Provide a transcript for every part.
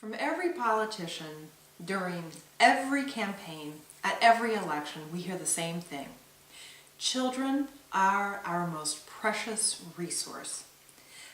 From every politician, during every campaign, at every election, we hear the same thing. Children are our most precious resource.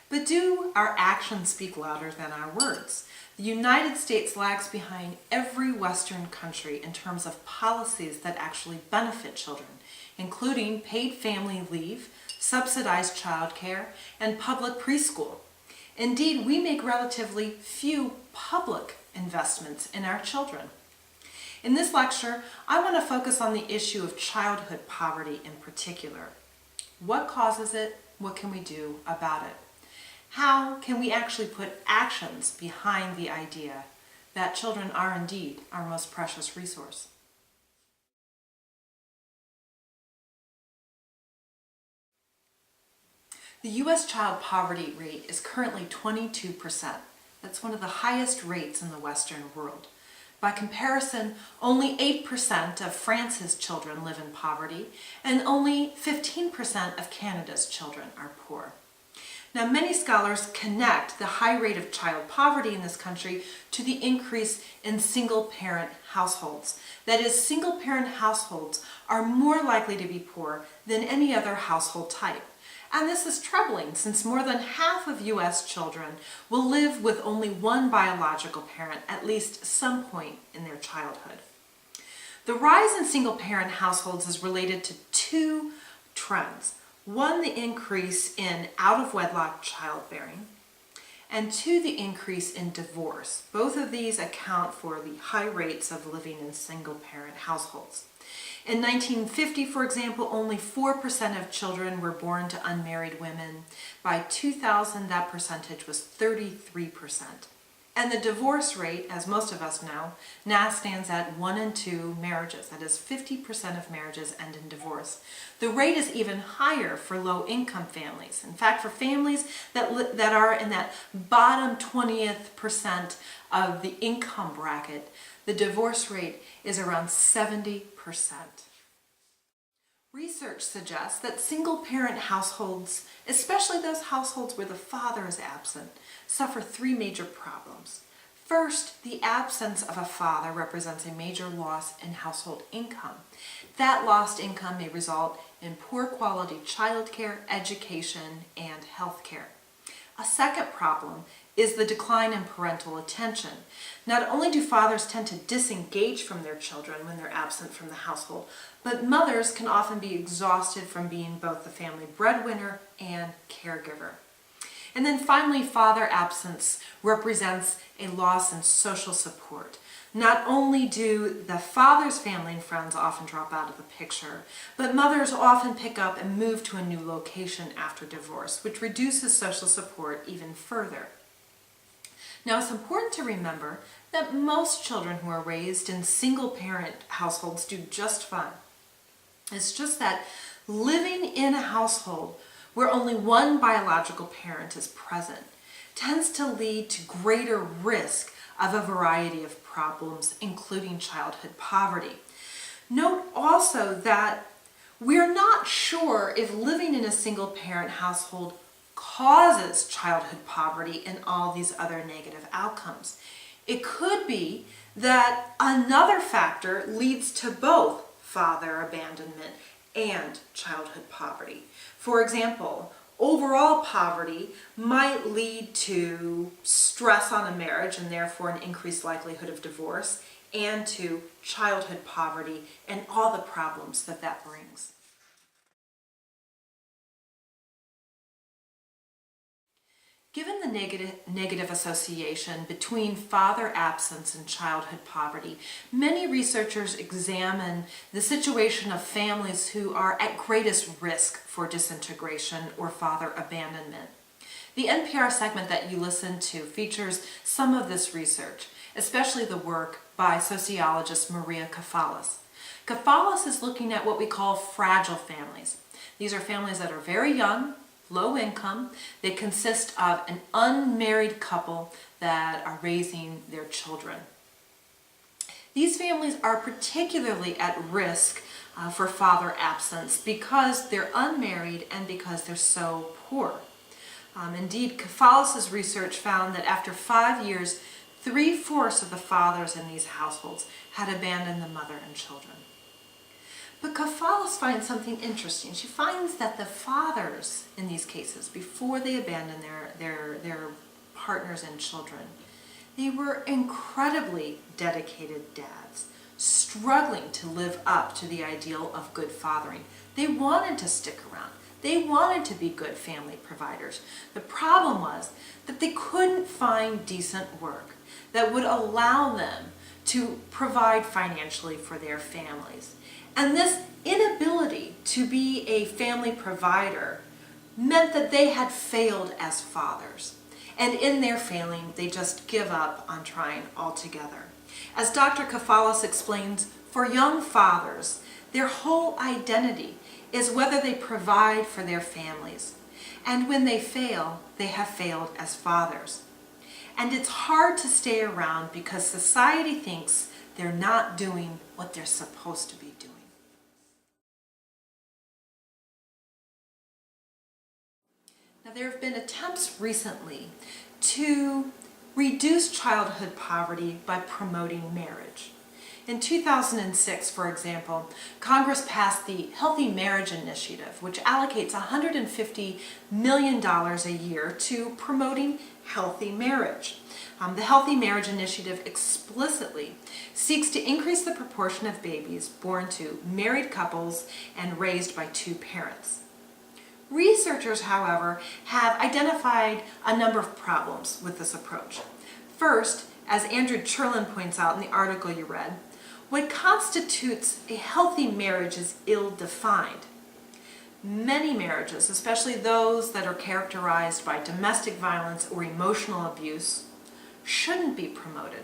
But do our actions speak louder than our words? The United States lags behind every Western country in terms of policies that actually benefit children, including paid family leave, subsidized childcare, and public preschool. Indeed, we make relatively few public investments in our children. In this lecture, I want to focus on the issue of childhood poverty in particular. What causes it? What can we do about it? How can we actually put actions behind the idea that children are indeed our most precious resource? The U.S. child poverty rate is currently 22%. That's one of the highest rates in the Western world. By comparison, only 8% of France's children live in poverty, and only 15% of Canada's children are poor. Now, many scholars connect the high rate of child poverty in this country to the increase in single-parent households. That is, single-parent households are more likely to be poor than any other household type. And this is troubling, since more than half of U.S. children will live with only one biological parent at least some point in their childhood. The rise in single-parent households is related to two trends. One, the increase in out-of-wedlock childbearing, and two, the increase in divorce. Both of these account for the high rates of living in single-parent households. In 1950, for example, only 4% of children were born to unmarried women. By 2000, that percentage was 33%. And the divorce rate, as most of us know, now stands at 1 in 2 marriages. That is, 50% of marriages end in divorce. The rate is even higher for low-income families. In fact, for families that are in that bottom 20th percent of the income bracket, the divorce rate is around 70%. Research suggests that single-parent households, especially those households where the father is absent, suffer three major problems. First, the absence of a father represents a major loss in household income. That lost income may result in poor quality childcare, education, and health care. A second problem is the decline in parental attention. Not only do fathers tend to disengage from their children when they're absent from the household, but mothers can often be exhausted from being both the family breadwinner and caregiver. And then finally, father absence represents a loss in social support. Not only do the father's family and friends often drop out of the picture, but mothers often pick up and move to a new location after divorce, which reduces social support even further. Now, it's important to remember that most children who are raised in single-parent households do just fine. It's just that living in a household where only one biological parent is present tends to lead to greater risk of a variety of problems, including childhood poverty. Note also that we're not sure if living in a single-parent household causes childhood poverty and all these other negative outcomes. It could be that another factor leads to both father abandonment and childhood poverty. For example, overall poverty might lead to stress on a marriage and therefore an increased likelihood of divorce, and to childhood poverty and all the problems that that brings. Given the negative association between father absence and childhood poverty, many researchers examine the situation of families who are at greatest risk for disintegration or father abandonment. The NPR segment that you listen to features some of this research, especially the work by sociologist Maria Kafalas. Kafalas is looking at what we call fragile families. These are families that are very young, low income. They consist of an unmarried couple that are raising their children. These families are particularly at risk for father absence because they're unmarried and because they're so poor. Indeed, Kafalas' research found that after 5 years, 3/4 of the fathers in these households had abandoned the mother and children. But Kafalis finds something interesting. She finds that the fathers in these cases, before they abandoned their partners and children, they were incredibly dedicated dads, struggling to live up to the ideal of good fathering. They wanted to stick around. They wanted to be good family providers. The problem was that they couldn't find decent work that would allow them to provide financially for their families. And this inability to be a family provider meant that they had failed as fathers. And in their failing, they just give up on trying altogether. As Dr. Kafalis explains, for young fathers, their whole identity is whether they provide for their families. And when they fail, they have failed as fathers. And it's hard to stay around because society thinks they're not doing what they're supposed to be doing. Now, there have been attempts recently to reduce childhood poverty by promoting marriage. In 2006, for example, Congress passed the Healthy Marriage Initiative, which allocates $150 million a year to promoting healthy marriage. The Healthy Marriage Initiative explicitly seeks to increase the proportion of babies born to married couples and raised by two parents. Researchers, however, have identified a number of problems with this approach. First, as Andrew Cherlin points out in the article you read, what constitutes a healthy marriage is ill-defined. Many marriages, especially those that are characterized by domestic violence or emotional abuse, shouldn't be promoted.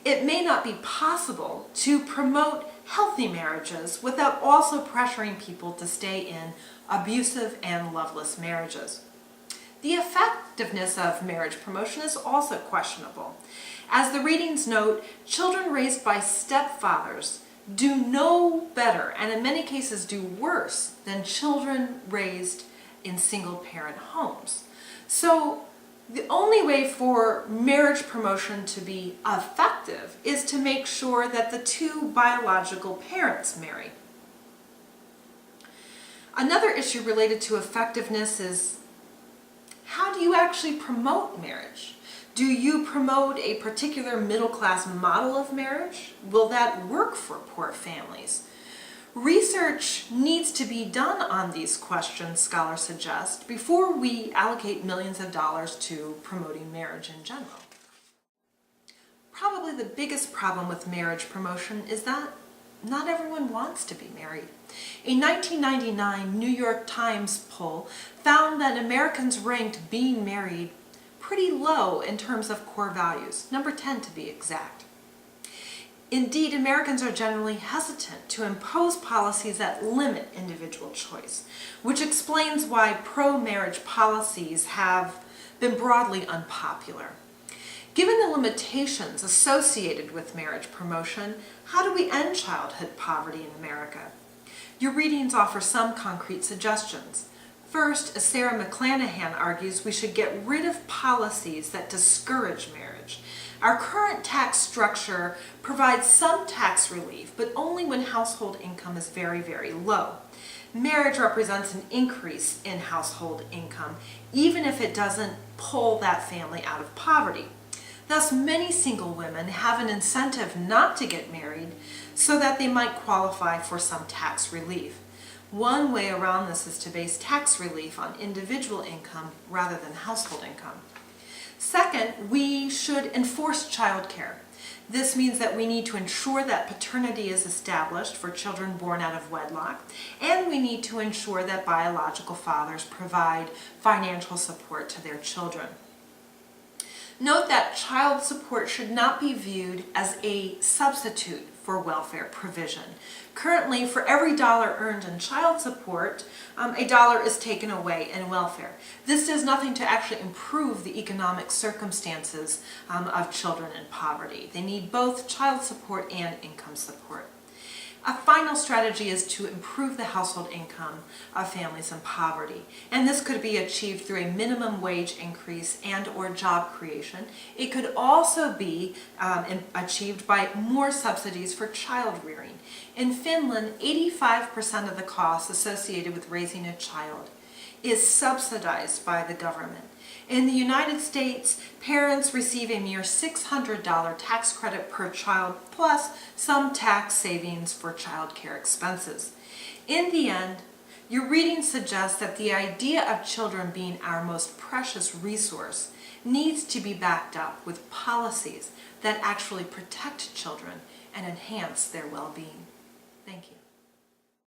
It may not be possible to promote healthy marriages without also pressuring people to stay in abusive and loveless marriages. The effectiveness of marriage promotion is also questionable. As the readings note, children raised by stepfathers do no better, and in many cases do worse, than children raised in single-parent homes. So the only way for marriage promotion to be effective is to make sure that the two biological parents marry. Another issue related to effectiveness is, how do you actually promote marriage? Do you promote a particular middle-class model of marriage? Will that work for poor families? Research needs to be done on these questions, scholars suggest, before we allocate millions of dollars to promoting marriage in general. Probably the biggest problem with marriage promotion is that not everyone wants to be married. A 1999 New York Times poll found that Americans ranked being married pretty low in terms of core values, number 10 to be exact. Indeed, Americans are generally hesitant to impose policies that limit individual choice, which explains why pro-marriage policies have been broadly unpopular. Given the limitations associated with marriage promotion, how do we end childhood poverty in America? Your readings offer some concrete suggestions. First, as Sarah McClanahan argues, we should get rid of policies that discourage marriage. Our current tax structure provides some tax relief, but only when household income is very, very low. Marriage represents an increase in household income, even if it doesn't pull that family out of poverty. Thus, many single women have an incentive not to get married so that they might qualify for some tax relief. One way around this is to base tax relief on individual income rather than household income. Second, we should enforce childcare. This means that we need to ensure that paternity is established for children born out of wedlock, and we need to ensure that biological fathers provide financial support to their children. Note that child support should not be viewed as a substitute for welfare provision. Currently, for every dollar earned in child support, a dollar is taken away in welfare. This does nothing to actually improve the economic circumstances of children in poverty. They need both child support and income support. A final strategy is to improve the household income of families in poverty. And this could be achieved through a minimum wage increase and or job creation. It could also be achieved by more subsidies for child rearing. In Finland, 85% of the costs associated with raising a child is subsidized by the government. In the United States, parents receive a mere $600 tax credit per child, plus some tax savings for child care expenses. In the end, your reading suggests that the idea of children being our most precious resource needs to be backed up with policies that actually protect children and enhance their well-being. Thank you.